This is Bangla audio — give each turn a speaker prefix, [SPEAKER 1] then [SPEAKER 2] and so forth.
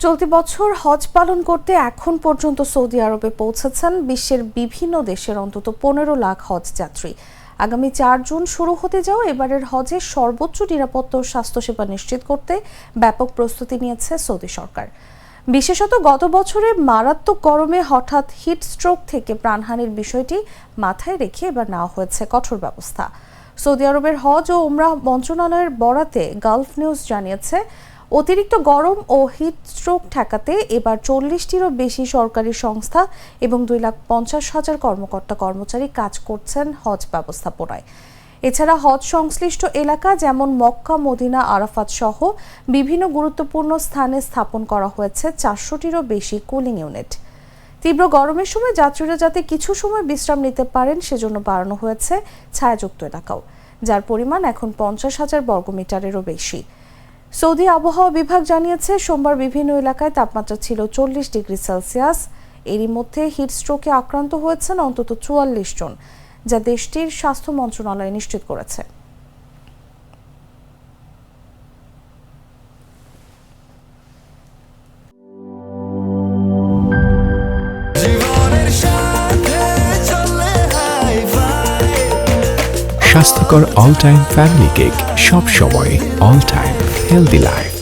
[SPEAKER 1] চলতি বছর হজ পালন করতে এখন পর্যন্ত সৌদি আরবে পৌঁছেছেন বিশ্বের বিভিন্ন দেশের অন্তত 15 লাখ হজ যাত্রী। আগামী 4 জুন শুরু হতে যাওয়া এবারের হজে সর্বোচ্চ নিরাপত্তা ও স্বাস্থ্যসেবা নিশ্চিত করতে ব্যাপক প্রস্তুতি নিয়েছে সৌদি সরকার। বিশেষত গত বছরে মারাত্মক গরমে হঠাৎ হিট স্ট্রোক থেকে প্রাণহানির বিষয়টি মাথায় রেখে এবার নেওয়া হয়েছে কঠোর ব্যবস্থা। সৌদি আরবের হজ ও উমরাহ মন্ত্রণালয়ের বরাতে গালফ নিউজ জানিয়েছে, অতিরিক্ত গরম ও হিট স্ট্রোক ঠেকাতে এবার 40টিরও বেশি সরকারি সংস্থা এবং 2,50,000 কর্মকর্তা কর্মচারী কাজ করছেন হজ ব্যবস্থাপনায়। এছাড়া হজ সংশ্লিষ্ট এলাকা যেমন মক্কা, মদিনা, আরাফাত সহ বিভিন্ন গুরুত্বপূর্ণ স্থানে স্থাপন করা হয়েছে 400টিরও বেশি কুলিং ইউনিট। তীব্র গরমের সময় যাত্রীরা যাতে কিছু সময় বিশ্রাম নিতে পারেন সেজন্য বাড়ানো হয়েছে ছায়াযুক্ত এলাকাও, যার পরিমাণ এখন 50,000 বর্গমিটারেরও বেশি। সৌদি আবহাওয়া বিভাগ জানিয়েছে, সোমবার বিভিন্ন এলাকায় তাপমাত্রা ছিল 40 ডিগ্রি সেলসিয়াস। এরই মধ্যে হিট স্ট্রোকে আক্রান্ত হয়েছেন অন্তত 44 জন, যা দেশটির স্বাস্থ্য মন্ত্রণালয় নিশ্চিত করেছে।
[SPEAKER 2] স্বাস্থ্যকর অল টাইম ফ্যামিলি কেক, সব সময় অল টাইম হেলদি লাইফ।